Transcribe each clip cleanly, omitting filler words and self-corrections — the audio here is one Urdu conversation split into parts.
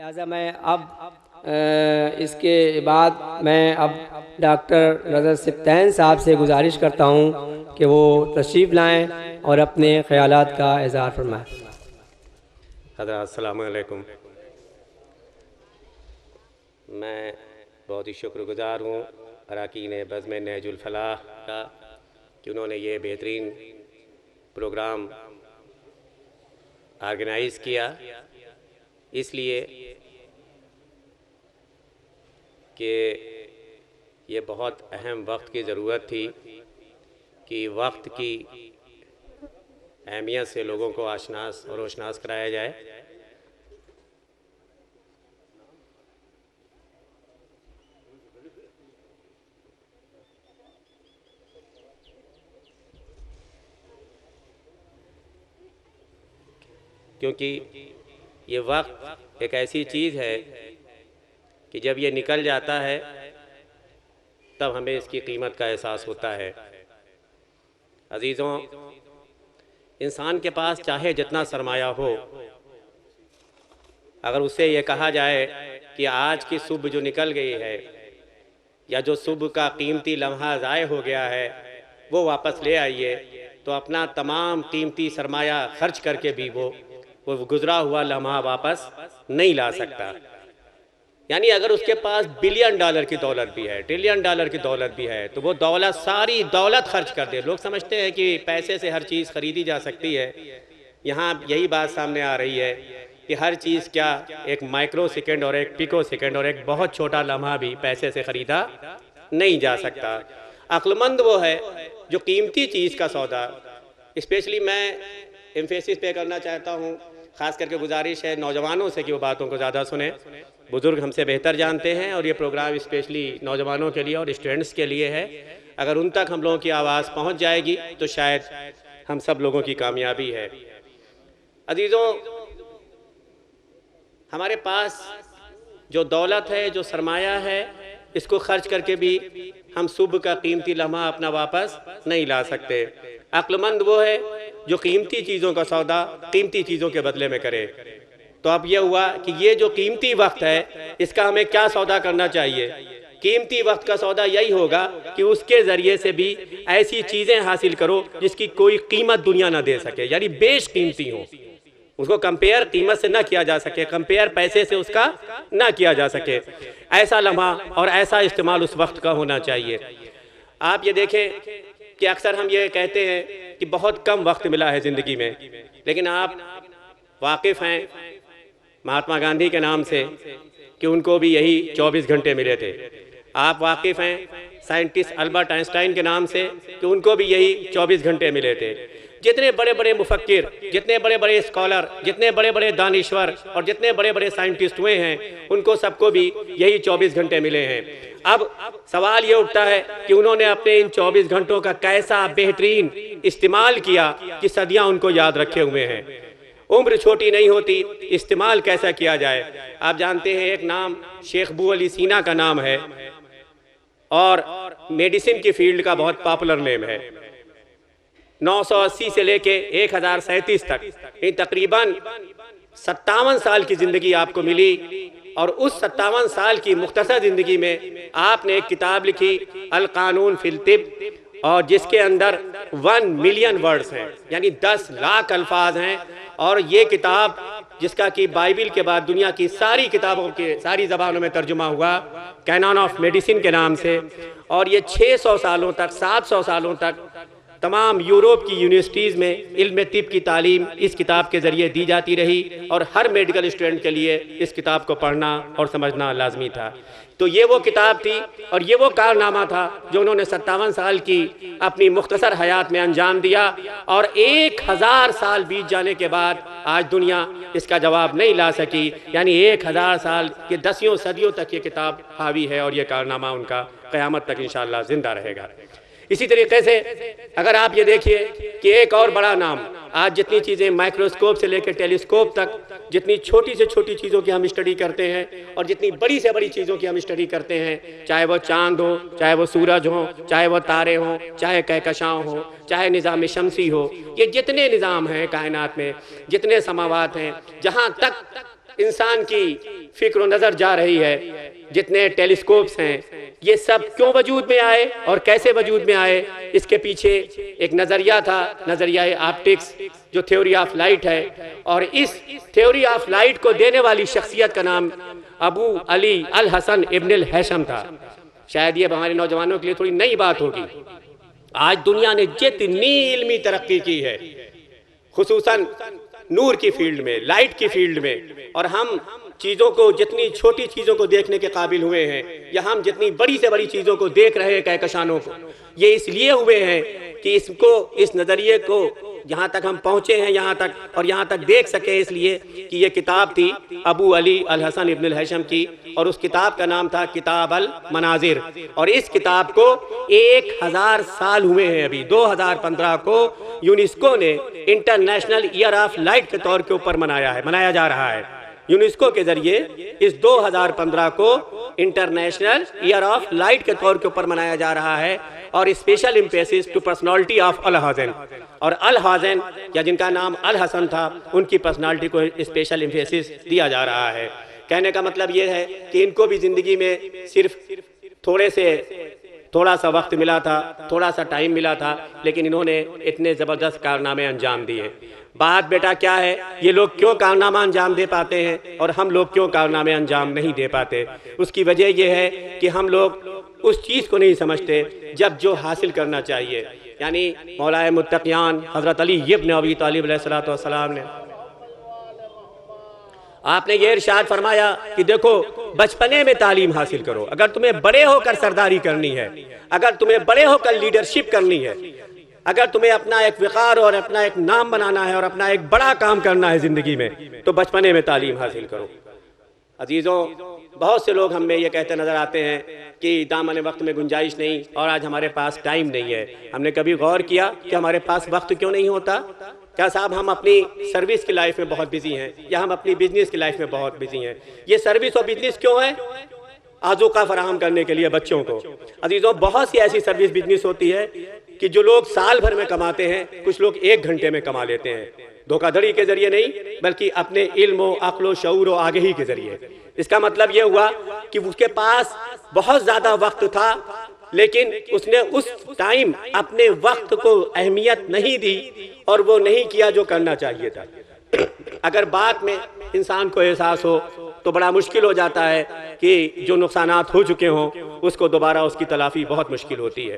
لہٰذا میں اب اس کے بعد میں اب ڈاکٹر رضا سبطین صاحب سے گزارش کرتا ہوں کہ وہ تشریف لائیں اور اپنے خیالات کا اظہار فرمائیں۔ حضرات السلام علیکم۔ میں بہت ہی شکر گزار ہوں اراکین بزم نہج الفلاح کا کہ انہوں نے یہ بہترین پروگرام آرگنائز کیا، اس لیے کہ یہ بہت اہم وقت کی ضرورت تھی کہ وقت کی اہمیت سے لوگوں کو آشناس اور روشناس کرایا جائے۔ کیونکہ یہ وقت ایک ایسی چیز ہے کہ جب یہ نکل جاتا ہے تب ہمیں اس کی قیمت کا احساس ہوتا ہے۔ عزیزوں، انسان کے پاس چاہے جتنا سرمایہ ہو، اگر اسے یہ کہا جائے کہ آج کی صبح جو نکل گئی ہے یا جو صبح کا قیمتی لمحہ ضائع ہو گیا ہے وہ واپس لے آئیے، تو اپنا تمام قیمتی سرمایہ خرچ کر کے بھی وہ گزرا ہوا لمحہ واپس نہیں لا سکتا۔ یعنی اگر اس کے پاس بلین ڈالر کی دولت بھی ہے، ٹریلین ڈالر کی دولت بھی ہے، تو وہ دولت ساری دولت خرچ کر دے۔ لوگ سمجھتے ہیں کہ پیسے سے ہر چیز خریدی جا سکتی ہے۔ یہاں یہی بات سامنے آ رہی ہے کہ ہر چیز کیا ایک مائکرو سیکنڈ اور ایک پیکو سیکنڈ اور ایک بہت چھوٹا لمحہ بھی پیسے سے خریدا نہیں جا سکتا۔ عقل مند وہ ہے جو قیمتی چیز کا سودا، اسپیشلی میں ایمفیسس پہ کرنا چاہتا ہوں، خاص کر کے گزارش ہے نوجوانوں سے کہ وہ باتوں کو زیادہ سنیں۔ بزرگ ہم سے بہتر جانتے ہیں اور یہ پروگرام اسپیشلی نوجوانوں کے لیے اور اسٹوڈنٹس کے لیے ہے۔ اگر ان تک ہم لوگوں کی آواز پہنچ جائے گی تو شاید ہم سب لوگوں کی کامیابی ہے۔ عزیزوں، ہمارے پاس جو دولت ہے، جو سرمایہ ہے، اس کو خرچ کر کے بھی ہم صبح کا قیمتی لمحہ اپنا واپس نہیں لا سکتے۔ عقل مند وہ ہے جو قیمتی چیزوں کا سودا قیمتی چیزوں کے بدلے میں کرے۔ تو اب یہ ہوا کہ یہ جو قیمتی وقت ہے اس کا ہمیں کیا سودا کرنا چاہیے؟ قیمتی وقت کا سودا یہی ہوگا کہ اس کے ذریعے سے بھی ایسی چیزیں حاصل کرو جس کی کوئی قیمت دنیا نہ دے سکے، یعنی بیش قیمتی ہوں، اس کو کمپیئر قیمت سے نہ کیا جا سکے، کمپیئر پیسے سے اس کا نہ کیا جا سکے۔ ایسا لمحہ اور ایسا استعمال اس وقت کا ہونا چاہیے۔ آپ یہ دیکھیں کہ اکثر ہم یہ کہتے ہیں کہ بہت کم وقت ملا ہے زندگی میں، لیکن آپ واقف ہیں مہاتما گاندھی کے نام سے کہ ان کو بھی یہی 24 گھنٹے ملے تھے۔ آپ واقف ہیں سائنٹسٹ البرٹ آئنسٹائن کے نام سے کہ ان کو بھی یہی 24 گھنٹے ملے تھے۔ جتنے بڑے بڑے مفکر، جتنے بڑے بڑے اسکالر، جتنے بڑے بڑے دانشور اور جتنے بڑے بڑے سائنٹسٹ ہوئے ہیں، ان کو سب کو بھی یہی 24 گھنٹے ملے ہیں۔ اب سوال یہ اٹھتا ہے کہ انہوں نے اپنے ان 24 گھنٹوں کا کیسا بہترین استعمال کیا کہ صدیاں ان کو یاد رکھے ہوئے ہیں۔ عمر چھوٹی نہیں ہوتی، استعمال کیسا کیا جائے۔ آپ جانتے ہیں ایک نام شیخ ابو علی سینا کا نام ہے اور میڈیسن کی فیلڈ کا بہت پاپولر نیم ہے۔ 980 سے لے کے 1037 تک تقریباً 57 سال کی زندگی آپ کو ملی، اور اس 57 سال کی مختصر زندگی میں آپ نے ایک کتاب لکھی القانون فی الطب، اور جس کے اندر 1 ملین ورڈز ہیں، یعنی 10 لاکھ الفاظ ہیں، اور یہ کتاب جس کا کہ بائبل کے بعد دنیا کی ساری کتابوں کے ساری زبانوں میں ترجمہ ہوا کینون آف میڈیسن کے نام سے، اور یہ 600 سالوں تک 700 سالوں تک تمام یورپ کی یونیورسٹیز میں علم طب کی تعلیم اس کتاب کے ذریعے دی جاتی رہی، اور ہر میڈیکل اسٹوڈنٹ کے لیے اس کتاب کو پڑھنا اور سمجھنا لازمی تھا۔ تو یہ وہ کتاب تھی اور یہ وہ کارنامہ تھا جو انہوں نے 57 سال کی اپنی مختصر حیات میں انجام دیا، اور 1000 سال بیت جانے کے بعد آج دنیا اس کا جواب نہیں لا سکی، یعنی 1000 سال کے 10 صدیوں تک یہ کتاب حاوی ہے، اور یہ کارنامہ ان کا قیامت تک انشاءاللہ زندہ رہے گا۔ اسی طریقے سے اگر آپ یہ دیکھیے کہ ایک اور بڑا نام، آج جتنی چیزیں مائکروسکوپ سے لے کے ٹیلیسکوپ تک، جتنی چھوٹی سے چھوٹی چیزوں کی ہم اسٹڈی کرتے ہیں اور جتنی بڑی سے بڑی چیزوں کی ہم اسٹڈی کرتے ہیں، چاہے وہ چاند ہو، چاہے وہ سورج ہو، چاہے وہ تارے ہوں، چاہے کہکشاؤں ہو، چاہے نظام شمسی ہو، یہ جتنے نظام ہیں کائنات میں، جتنے سماوات ہیں، جہاں تک انسان کی فکر و نظر جا رہی ہے، جتنے ٹیلیسکوپس ہیں، یہ سب کیوں وجود میں آئے اور کیسے وجود میں آئے؟ اس کے پیچھے ایک نظریہ تھا، نظریہ آپٹکس، جو تھیوری آف لائٹ ہے، اور اس تھیوری آف لائٹ کو دینے والی شخصیت کا نام ابو علی الحسن ابن الہیثم تھا۔ شاید یہ ہمارے نوجوانوں کے لیے تھوڑی نئی بات ہوگی۔ آج دنیا نے جتنی علمی ترقی کی ہے، خصوصاً نور کی فیلڈ میں، لائٹ کی فیلڈ میں، اور ہم چیزوں کو، جتنی چھوٹی چیزوں کو دیکھنے کے قابل ہوئے ہیں، یا ہم جتنی بڑی سے بڑی چیزوں کو دیکھ رہے ہیں، کہکشانوں کو، یہ اس لیے ہوئے ہیں کہ اس نظریے کو یہاں تک ہم پہنچے ہیں، یہاں تک اور یہاں تک دیکھ سکے، اس لیے کہ یہ کتاب تھی ابو علی الحسن ابن الہیثم کی، اور اس کتاب کا نام تھا کتاب المناظر۔ اور اس کتاب کو 1000 سال ہوئے ہیں، ابھی 2015 کو یونیسکو نے انٹرنیشنل ایئر آف لائٹ کے طور کے اوپر منایا جا رہا ہے۔ یونیسکو کے ذریعے اس 2015 کو انٹرنیشنل ایئر آف لائٹ کے طور کے اوپر منایا جا رہا ہے، اور اسپیشل امپیسس ٹو پرسنالٹی آف الحسن، اور الحسن یا جن کا نام الحسن تھا، ان کی پرسنالٹی کو اسپیشل امپیسس دیا جا رہا ہے۔ کہنے کا مطلب یہ ہے کہ ان کو بھی زندگی میں صرف تھوڑا سا وقت ملا تھا، تھوڑا سا ٹائم ملا تھا، لیکن انہوں نے اتنے زبردست کارنامے انجام دیے۔ بات بیٹا کیا ہے، یہ لوگ کیوں کارنامہ انجام دے پاتے ہیں اور ہم لوگ کیوں کارنامے انجام نہیں دے پاتے؟ اس کی وجہ یہ ہے کہ ہم لوگ اس چیز کو نہیں سمجھتے جو حاصل کرنا چاہیے۔ یعنی مولا متقیان حضرت علی ابن ابی طالب علیہ السلام نے، آپ نے یہ ارشاد فرمایا کہ دیکھو، بچپنے میں تعلیم حاصل کرو، اگر تمہیں بڑے ہو کر سرداری کرنی ہے، اگر تمہیں بڑے ہو کر لیڈرشپ کرنی ہے، اگر تمہیں اپنا ایک وقار اور اپنا ایک نام بنانا ہے اور اپنا ایک بڑا کام کرنا ہے زندگی میں، تو بچپنے میں تعلیم حاصل کرو۔ عزیزوں، بہت سے لوگ ہم میں یہ کہتے نظر آتے ہیں کہ دامن وقت میں گنجائش نہیں، اور آج ہمارے پاس ٹائم نہیں ہے۔ ہم نے کبھی غور کیا کہ ہمارے پاس وقت کیوں نہیں ہوتا؟ کیا صاحب ہم اپنی سروس کی لائف میں بہت بیزی ہیں، یا ہم اپنی بزنس کی لائف میں بہت بیزی ہیں؟ یہ سروس اور بزنس کیوں ہے؟ آذوقہ فراہم کرنے کے لیے بچوں کو۔ عزیزوں، بہت سی ایسی سروس بزنس ہوتی ہے کہ جو لوگ سال بھر میں کماتے ہیں، کچھ لوگ 1 گھنٹے میں کما لیتے ہیں، دھوکہ دھڑی کے ذریعے نہیں، بلکہ اپنے علم و عقل و شعور و آگہی کے ذریعے۔ اس کا مطلب یہ ہوا کہ اس کے پاس بہت زیادہ وقت تھا، لیکن اس نے اس ٹائم اپنے وقت کو اہمیت نہیں دی، اور وہ نہیں کیا جو کرنا چاہیے تھا۔ اگر بات میں انسان کو احساس ہو تو بڑا مشکل ہو جاتا ہے کہ جو نقصانات ہو چکے ہوں اس کو دوبارہ اس کی تلافی بہت مشکل ہوتی ہے۔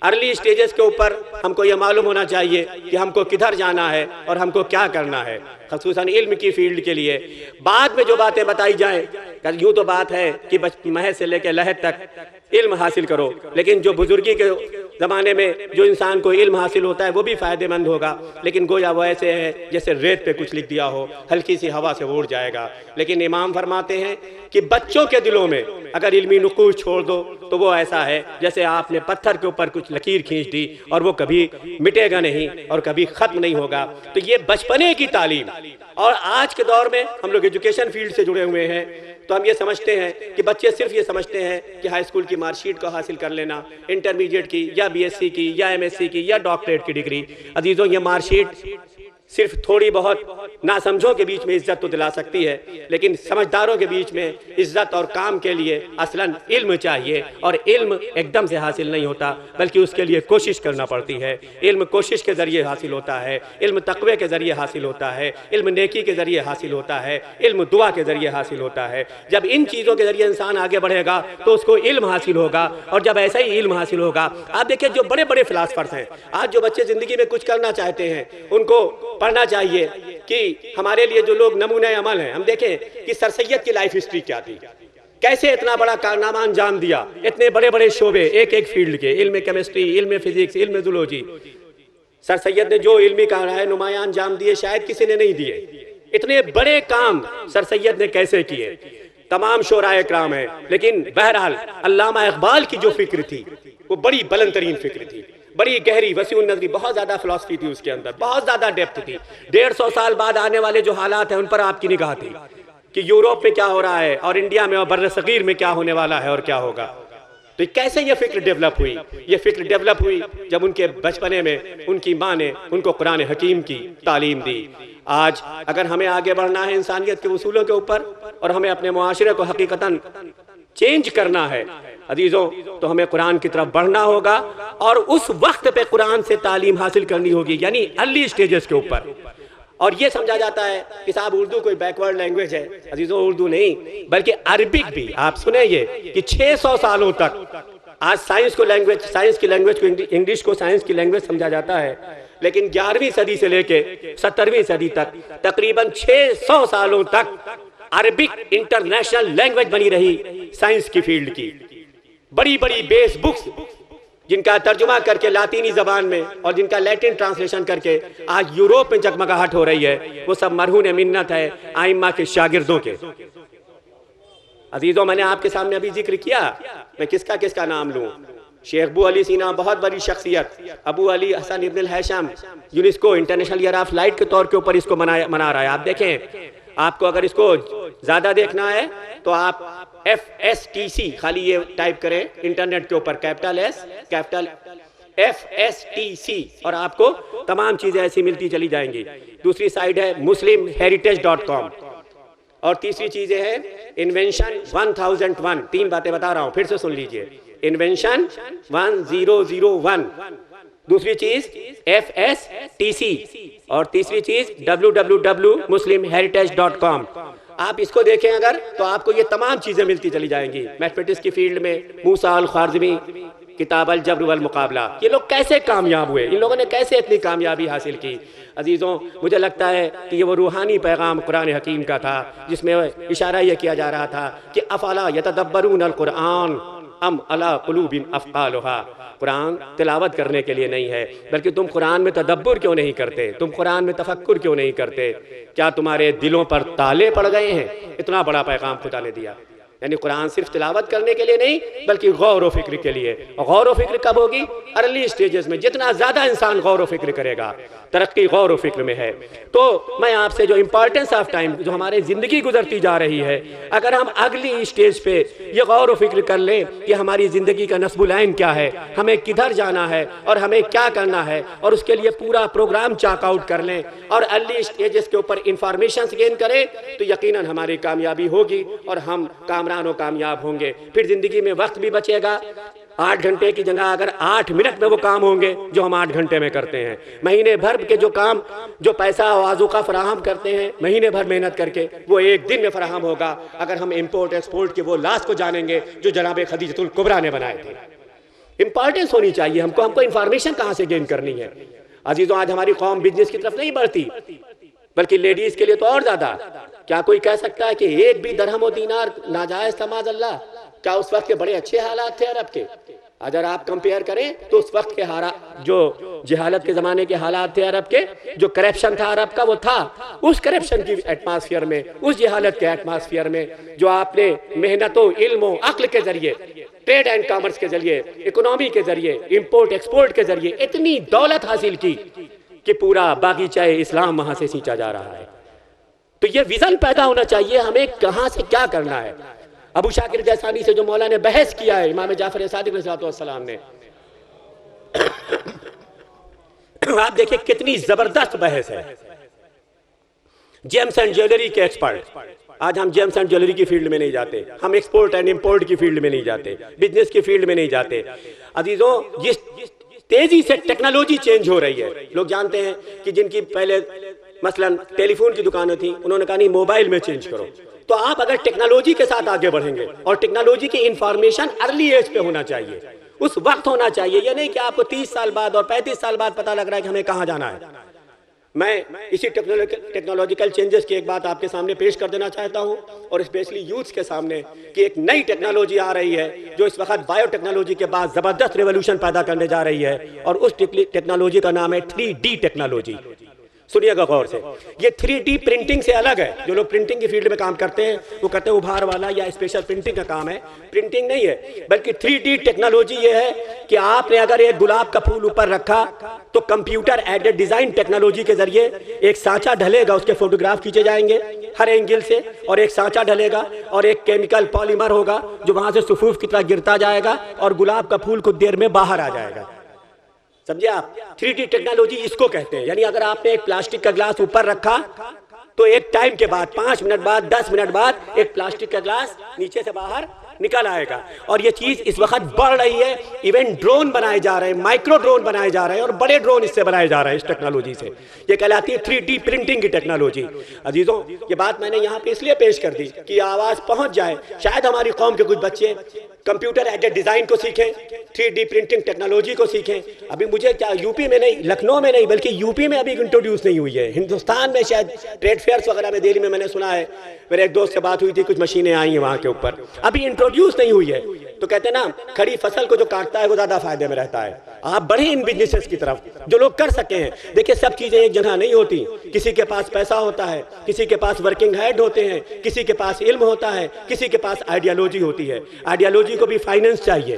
ارلی سٹیجز کے اوپر ہم کو یہ معلوم ہونا چاہیے کہ ہم کو کدھر جانا ہے اور ہم کو کیا کرنا ہے، خصوصاً علم کی فیلڈ کے لیے۔ بعد میں جو باتیں بتائی جائیں، یوں تو بات ہے کہ محض سے لے کے لحد تک علم حاصل کرو، لیکن جو بزرگی کے زمانے میں جو انسان کو علم حاصل ہوتا ہے وہ بھی فائدہ مند ہوگا، لیکن گویا وہ ایسے ہے جیسے ریت پہ کچھ لکھ دیا ہو، ہلکی سی ہوا سے اڑ جائے گا۔ لیکن امام فرماتے ہیں کہ بچوں کے دلوں میں اگر علمی نقوش چھوڑ دو تو وہ ایسا ہے جیسے آپ نے پتھر کے اوپر کچھ لکیر کھینچ دی، اور وہ کبھی مٹے گا نہیں اور کبھی ختم نہیں ہوگا۔ تو یہ بچپنے کی تعلیم، اور آج کے دور میں ہم لوگ ایجوکیشن فیلڈ سے جڑے ہوئے ہیں، تو ہم یہ سمجھتے ہیں کہ بچے صرف یہ سمجھتے ہیں کہ ہائی اسکول کی مارک شیٹ کو حاصل کر لینا، انٹرمیڈیٹ کی یا بی ایس سی کی یا ایم ایس سی کی یا ڈاکٹریٹ کی ڈگری۔ عزیزوں، یہ مارک شیٹ صرف تھوڑی بہت ناسمجھوں کے بیچ میں عزت تو دلا سکتی ہے، لیکن سمجھداروں کے بیچ میں عزت اور کام کے لیے اصلاً علم چاہیے، اور علم ایک دم سے حاصل نہیں ہوتا، بلکہ اس کے لیے کوشش کرنا پڑتی ہے۔ علم کوشش کے ذریعے حاصل ہوتا ہے، علم تقوی کے ذریعے حاصل ہوتا ہے، علم نیکی کے ذریعے حاصل ہوتا ہے، علم دعا کے ذریعے حاصل ہوتا ہے۔ جب ان چیزوں کے ذریعے انسان آگے بڑھے گا تو اس کو علم حاصل ہوگا، اور جب ایسا ہی علم حاصل ہوگا، آپ دیکھیں جو بڑے بڑے فلاسفرز ہیں، آج جو بچے زندگی میں کچھ کرنا چاہتے ہیں ان کو پڑھنا چاہیے کہ ہمارے لیے جو لوگ نمونہ عمل ہیں، ہم دیکھیں کہ سر سید کی لائف ہسٹری کیا تھی، کیسے اتنا بڑا کارنامہ انجام دیا، اتنے بڑے بڑے شعبے ایک ایک فیلڈ کے، علم کیمسٹری، علم فزکس، علم زولوجی۔ سر سید نے جو علمی نمایاں انجام دیے شاید کسی نے نہیں دیے۔ اتنے بڑے کام سر سید نے کیسے کیے؟ تمام شعراء اکرام ہیں، لیکن بہرحال علامہ اقبال کی جو فکر تھی وہ بڑی بلند ترین فکر تھی، بڑی گہری وسیع النظری، بہت زیادہ فلسفی تھی اس کے اندر، بہت زیادہ ڈیپتھ تھی۔ 150 سال بعد آنے والے جو حالات ہیں ان پر آپ کی نگاہ تھی کہ یوروپ میں کیا ہو رہا ہے اور انڈیا میں اور بر صغیر میں کیا ہونے والا ہے اور کیا ہوگا۔ تو کیسے یہ فکر ڈیولپ ہوئی؟ یہ فکر ڈیولپ ہوئی جب ان کے بچپنے میں ان کی ماں نے ان کو قرآن حکیم کی تعلیم دی۔ آج اگر ہمیں آگے بڑھنا ہے انسانیت کے اصولوں کے اوپر اور ہمیں اپنے معاشرے کو حقیقتاً چینج کرنا ہے عزیزوں، تو ہمیں قرآن کی طرف بڑھنا ہوگا اور اس وقت پہ قرآن سے تعلیم حاصل کرنی ہوگی، یعنی ارلی سٹیجز کے اوپر۔ اور یہ سمجھا جاتا ہے کہ صاحب اردو کوئی بیکورڈ لینگویج ہے، عزیزوں اردو نہیں بلکہ عربک بھی، آپ سنیں یہ کہ 600 سالوں تک آج سائنس کی لینگویج کو انگلش کو سائنس کی لینگویج سمجھا جاتا ہے، لیکن 11ویں صدی سے لے کے 17ویں صدی تک تقریباً 600 سالوں تک عربک انٹرنیشنل لینگویج بنی رہی سائنس کی فیلڈ کی۔ بڑی بڑی بیس بکس جن کا ترجمہ کر کے لاطینی زبان میں اور جن کا لیٹن ٹرانسلیشن کر کے آج یوروپ میں جگمگاہٹ ہو رہی ہے، وہ سب مرہون منت ہے ائمہ کے شاگردوں کے۔ عزیزوں میں نے آپ کے سامنے ابھی ذکر کیا، میں کس کا نام لوں؟ شیخ ابو علی سینا بہت بڑی شخصیت، ابو علی حسن ابن al Haytham UNESCO international air of light کے طور کے اوپر اس کو منا رہا ہے۔ آپ دیکھیں، آپ کو اگر اس کو زیادہ دیکھنا ہے تو آپ FSTC خالی یہ ٹائپ کریں انٹرنیٹ کے اوپر، کیپٹل S کیپٹل FSTC، اور آپ کو تمام چیزیں ایسی ملتی چلی جائیں گی۔ دوسری سائٹ ہے muslimheritage.com، اور تیسری چیزیں ہیں انوینشن 1001۔ 3 باتیں بتا رہا ہوں، پھر سے سن لیجئے۔ انوینشن 1001، دوسری چیز FSTC، اور تیسری چیز www.muslimheritage.com۔ آپ اس کو دیکھیں اگر تو آپ کو یہ تمام چیزیں ملتی چلی جائیں گی۔ میتھمیٹکس کی فیلڈ میں موسیٰ الخوارزمی، کتاب الجبر والمقابلہ، یہ لوگ کیسے کامیاب ہوئے، ان لوگوں نے کیسے اتنی کامیابی حاصل کی؟ عزیزوں مجھے لگتا ہے کہ یہ وہ روحانی پیغام قرآن حکیم کا تھا جس میں اشارہ یہ کیا جا رہا تھا کہ افلا یتدبرون القرآن ام علی قلوب اقفالھا۔ قرآن تلاوت کرنے کے لیے نہیں ہے، بلکہ تم قرآن میں تدبر کیوں نہیں کرتے، تم قرآن میں تفکر کیوں نہیں کرتے؟ کیا تمہارے دلوں پر تالے پڑ گئے ہیں؟ اتنا بڑا پیغام خدا نے دیا۔ یعنی قرآن صرف تلاوت کرنے کے لیے نہیں بلکہ غور و فکر کے لیے۔ غور و فکر کب ہوگی؟ ارلی سٹیجز میں۔ جتنا زیادہ انسان غور و فکر کرے گا، ترقی غور و فکر میں ہے۔ تو میں آپ سے جو امپورٹنس آف ٹائم، جو ہماری زندگی گزرتی جا رہی ہے، اگر ہم اگلی سٹیج پہ یہ غور و فکر کر لیں کہ ہماری زندگی کا نصب العین کیا ہے، ہمیں کدھر جانا ہے اور ہمیں کیا کرنا ہے، اور اس کے لیے پورا پروگرام چاک آؤٹ کر لیں اور ارلی سٹیجز کے اوپر انفارمیشنز گین کریں، تو یقیناً ہماری کامیابی ہوگی اور ہم کامران و کامیاب ہوں گے۔ پھر زندگی میں وقت بھی بچے گا۔ 8 گھنٹے کی جگہ اگر 8 منٹ میں وہ کام ہوں گے جو ہم 8 گھنٹے میں کرتے ہیں، مہینے بھر کے جو کام، جو پیسہ و آذوقہ فراہم کرتے ہیں مہینے بھر محنت کر کے، وہ 1 دن میں فراہم ہوگا اگر ہم امپورٹ ایکسپورٹ کے وہ لاس کو جانیں گے جو جناب خدیجۃ الکبریٰ نے بنائے تھے۔ امپورٹنس ہونی چاہیے ہم کو انفارمیشن کہاں سے گین کرنی ہے۔ عزیزوں آج ہماری قوم بزنس کی طرف نہیں بڑھتی، بلکہ لیڈیز کے لیے تو اور زیادہ۔ کیا کوئی کہہ سکتا ہے کہ 1 بھی درہم و دینار ناجائز تھا معاذ اللہ؟ کیا اس وقت کے بڑے اچھے حالات تھے عرب کے؟ اگر آپ کمپیئر کریں تو اس وقت کے حالات، جو جہالت کے زمانے کے حالات تھے عرب کے، جو کرپشن تھا عرب کا، وہ تھا۔ اس کرپشن کی ایٹماسفیئر میں، اس جہالت کے ایٹماسفیئر میں جو آپ نے محنت و علم و عقل کے ذریعے، ٹریڈ اینڈ کامرس کے ذریعے، اکنومی کے ذریعے، امپورٹ ایکسپورٹ کے ذریعے اتنی دولت حاصل کی کہ پورا باغیچہ اسلام وہاں سے سینچا جا رہا ہے۔ تو یہ ویژن پیدا ہونا چاہیے ہمیں کہاں سے کیا کرنا ہے۔ ابو شاکر جیسانی سے جو مولا نے بحث کیا ہے، امام جعفر صادق علیہ السلام نے، آپ دیکھیں کتنی زبردست بحث ہے۔ جیمز اینڈ جیولری کے ایکسپرٹ، آج ہم جیمز اینڈ جیولری کی فیلڈ میں نہیں جاتے، ہم ایکسپورٹ اینڈ امپورٹ کی فیلڈ میں نہیں جاتے، بزنس کی فیلڈ میں نہیں جاتے۔ عزیزوں جس تیزی سے ٹیکنالوجی چینج ہو رہی ہے، لوگ جانتے ہیں کہ جن کی پہلے مثلا ٹیلی فون کی دکانیں تھیں، انہوں نے کہا نہیں موبائل میں چینج کرو۔ تو آپ اگر ٹیکنالوجی کے ساتھ آگے بڑھیں گے، اور ٹیکنالوجی کی انفارمیشن ارلی ایج پہ ہونا چاہیے، اس وقت ہونا چاہیے، یہ نہیں کہ آپ کو 30 سال بعد اور 35 سال بعد پتہ لگ رہا ہے کہ ہمیں کہاں جانا ہے۔ میں اسی ٹیکنالوجیکل چینجز کی ایک بات آپ کے سامنے پیش کر دینا چاہتا ہوں، اور اسپیشلی یوتھس کے سامنے، کہ ایک نئی ٹیکنالوجی آ رہی ہے جو اس وقت بایو ٹیکنالوجی کے بعد زبردست ریولوشن پیدا کرنے جا رہی ہے، اور اس ٹیکنالوجی کا نام ہے 3D ٹیکنالوجی۔ سنیے گا غور سے، یہ 3D پرنٹنگ سے الگ ہے. جو لوگ پرنٹنگ کی فیلڈ میں کام کرتے ہیں وہ کہتے ہیں ابھار والا یا اسپیشل پرنٹنگ کا کام ہے. پرنٹنگ نہیں ہے، بلکہ 3D ٹیکنالوجی یہ ہے کہ آپ نے اگر ایک گلاب کا پھول اوپر رکھا تو کمپیوٹر ایڈڈ ڈیزائن ٹیکنالوجی کے ذریعے ایک سانچہ ڈھلے گا، اس کے فوٹوگراف کھینچے جائیں گے ہر اینگل سے، اور ایک سانچہ ڈھلے گا اور ایک کیمیکل پالیمر ہوگا جو وہاں سے صفوف کی طرح گرتا جائے گا اور گلاب کا پھول کچھ دیر میں باہر آ جائے گا. سمجھے آپ؟ 3D ٹیکنالوجی اس کو کہتے ہیں. یعنی اگر آپ نے ایک پلاسٹک کا گلاس اوپر رکھا تو ایک ٹائم کے بعد 5 منٹ بعد 10 منٹ بعد ایک پلاسٹک کا گلاس نیچے سے باہر نکل آئے گا. اور یہ چیز اس وقت بڑھ رہی ہے. ایون ڈرون بنائے جا رہے ہیں، مائکرو ڈرون بنائے جا رہے ہیں اور بڑے ڈرون اس سے بنائے جا رہے ہیں اس ٹیکنالوجی سے. یہ کہلاتی ہے 3D پرنٹنگ کی ٹیکنالوجی. عزیزوں، یہ بات میں نے یہاں پہ اس لیے پیش کر دی کہ آواز پہنچ جائے. شاید ہماری قوم کے کچھ بچے کمپیوٹر ایڈڈ ڈیزائن کو سیکھیں، 3D پرنٹنگ ٹیکنالوجی کو سیکھیں. ابھی مجھے کیا یوپی میں نہیں، لکھنؤ میں نہیں، بلکہ یوپی میں ابھی انٹروڈیوس نہیں ہوئی ہے. ہندوستان میں شاید ٹریڈ فیئرس وغیرہ میں دہلی میں نے سنا ہے، میرے ایک دوست سے بات ہوئی تھی، کچھ مشینیں آئی ہیں وہاں کے اوپر، ابھی انٹروڈیوس نہیں ہوئی ہے. تو کہتے ہیں نا کھڑی فصل کو جو کاٹتا ہے وہ زیادہ فائدے میں رہتا ہے. آپ بڑھیں ان بزنسز کی طرف جو لوگ کر سکے ہیں. دیکھیں سب چیزیں ایک جگہ نہیں ہوتی. کسی کے پاس پیسہ ہوتا ہے، کسی کے پاس ورکنگ ہیڈ ہوتے ہیں، کسی کے پاس علم ہوتا ہے، کسی کے پاس آئیڈیالوجی ہوتی ہے. آئیڈیالوجی کو بھی فائننس چاہیے.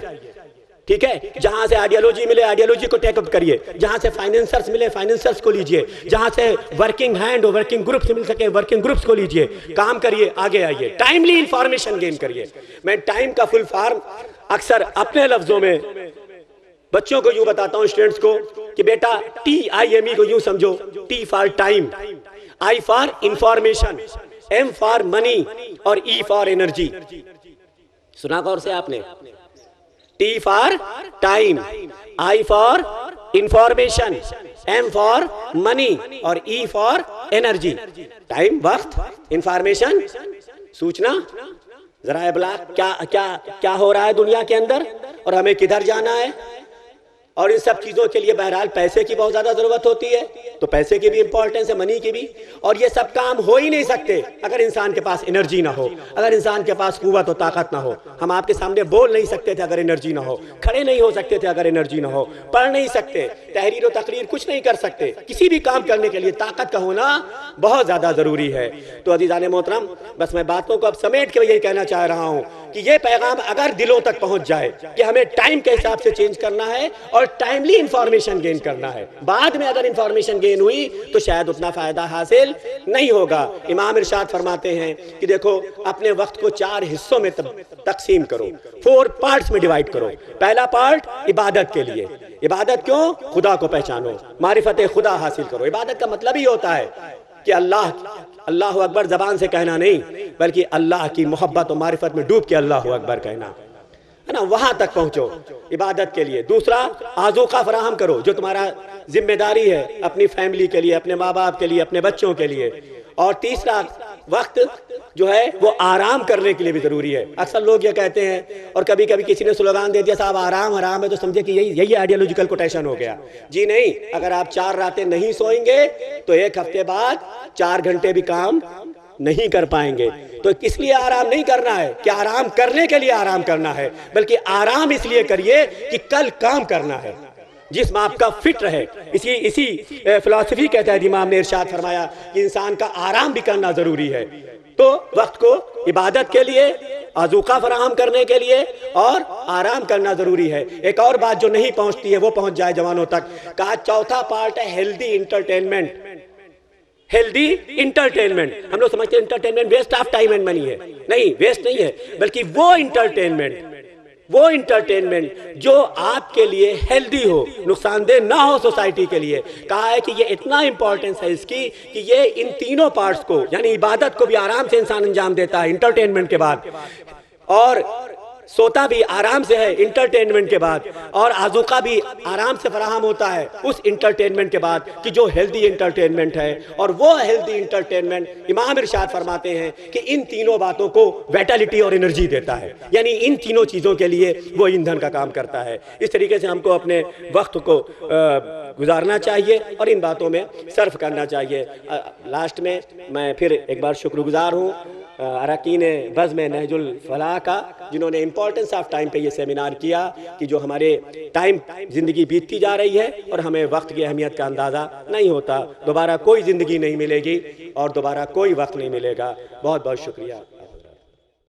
ٹھیک ہے، جہاں سے آئیڈیالوجی ملے آئیڈیالوجی کو ٹیک اپ کریے، جہاں سے فائنینسرز ملے فائنینسرز کو لیجئے، جہاں سے ورکنگ ہینڈ اور ورکنگ گروپ سے مل سکے ورکنگ گروپس کو لیجئے. کام کریے، آگے آئیے، ٹائملی انفارمیشن گین کریے. میں ٹائم کا فل فارم اکثر اپنے لفظوں میں بچوں کو یوں بتاتا ہوں، اسٹوڈنٹس کو، کہ بیٹا TIME کو یوں سمجھو، T for time, I for information, M for money اور E فار انرجی. سنا غور سے آپ نے؟ T for time, I for information, M for money اور E فار انرجی. ٹائم وقت، انفارمیشن سوچنا، ذرائع ابلاغ کیا ہو رہا ہے دنیا کے اندر اور ہمیں کدھر جانا ہے. اور ان سب چیزوں کے لیے بہرحال پیسے کی بہت زیادہ ضرورت ہوتی ہے، تو پیسے کی بھی امپورٹنس ہے، منی کی بھی. اور یہ سب کام ہو ہی نہیں سکتے اگر انسان کے پاس انرجی نہ ہو، اگر انسان کے پاس قوت و طاقت نہ ہو. ہم آپ کے سامنے بول نہیں سکتے تھے اگر انرجی نہ ہو، کھڑے نہیں ہو سکتے تھے اگر انرجی نہ ہو، پڑھ نہیں سکتے، تحریر و تقریر کچھ نہیں کر سکتے. کسی بھی کام کرنے کے لیے طاقت کا ہونا بہت زیادہ ضروری ہے. تو عزیزان محترم، بس میں باتوں کو اب سمیٹ کے یہی کہنا چاہ رہا ہوں کہ یہ پیغام اگر دلوں تک پہنچ جائے کہ ہمیں ٹائم کے حساب سے چینج کرنا ہے اور ٹائملی انفارمیشن گین کرنا ہے. بعد میں اگر انفارمیشن گین ہوئی تو شاید اتنا فائدہ حاصل نہیں ہوگا. امام ارشاد فرماتے ہیں کہ دیکھو اپنے وقت کو 4 حصوں میں تقسیم کرو، 4 پارٹس میں ڈیوائیڈ کرو. پہلا پارٹ عبادت کے لیے. عبادت کیوں؟ خدا کو پہچانو، معرفت خدا حاصل کرو. عبادت کا مطلب ہی ہوتا ہے کہ اللہ اکبر زبان سے کہنا نہیں، بلکہ اللہ کی محبت و معرفت میں ڈوب کے اللہ اکبر کہنا ہے نا. وہاں تک پہنچو عبادت کے لیے. دوسرا، آذوقہ فراہم کرو جو تمہارا ذمہ داری ہے اپنی فیملی کے لیے، اپنے ماں باپ کے لیے، اپنے بچوں کے لیے. اور تیسرا، وقت جو ہے وہ آرام کرنے کے لیے بھی ضروری ہے. اکثر لوگ یہ کہتے ہیں، اور کبھی کبھی کسی نے سلوگان دے دیا صاحب آرام حرام ہے، تو سمجھے کہ یہی آئیڈیالوجیکل کوٹیشن ہو گیا. جی نہیں، اگر آپ 4 راتیں نہیں سوئیں گے تو 1 ہفتے بعد 4 گھنٹے بھی کام نہیں کر پائیں گے. تو اس لیے آرام نہیں کرنا ہے کہ آرام کرنے کے لیے آرام کرنا ہے، بلکہ آرام اس لیے کریے کہ کل کام کرنا ہے، جسم آپ کا فٹ رہے. اسی فلسفی کے تحت امام نے ارشاد فرمایا کہ انسان کا آرام بھی کرنا ضروری ہے. تو وقت کو عبادت کے لیے، آذوقہ فراہم کرنے کے لیے اور آرام کرنا ضروری ہے. ایک اور بات جو نہیں پہنچتی ہے وہ پہنچ جائے جوانوں تک. کہا چوتھا پارٹ ہے ہیلدی انٹرٹینمنٹ. Healthy entertainment. ہم لوگ سمجھتے ہیں entertainment waste of time and money ہے. نہیں، ویسٹ نہیں ہے، بلکہ وہ انٹرٹینمنٹ جو آپ کے لیے ہیلدی ہو، نقصان دہ نہ ہو سوسائٹی کے لیے. کہا ہے کہ یہ اتنا امپورٹنس ہے اس کی کہ یہ ان تینوں پارٹس کو، یعنی عبادت کو بھی آرام سے انسان انجام دیتا ہے انٹرٹینمنٹ کے بعد، اور سوتا بھی آرام سے ہے انٹرٹینمنٹ کے بعد، اور آذوقہ بھی آرام سے فراہم ہوتا ہے اس انٹرٹینمنٹ کے بعد، کہ جو ہیلدی انٹرٹینمنٹ ہے. اور وہ ہیلدی انٹرٹینمنٹ امام ارشاد فرماتے ہیں کہ ان تینوں باتوں کو ویٹلٹی اور انرجی دیتا ہے. یعنی ان تینوں چیزوں کے لیے وہ ایندھن کا کام کرتا ہے. اس طریقے سے ہم کو اپنے وقت کو گزارنا چاہیے اور ان باتوں میں صرف کرنا چاہیے. لاسٹ میں پھر ایک بار شکر گزار ہوں اراکین بزم نہج الفلاح کا، جنہوں نے امپورٹنس آف ٹائم پہ یہ سیمینار کیا کہ جو ہمارے ٹائم زندگی بیتتی جا رہی ہے اور ہمیں وقت کی اہمیت کا اندازہ نہیں ہوتا. دوبارہ کوئی زندگی نہیں ملے گی اور دوبارہ کوئی وقت نہیں ملے گا. بہت بہت شکریہ.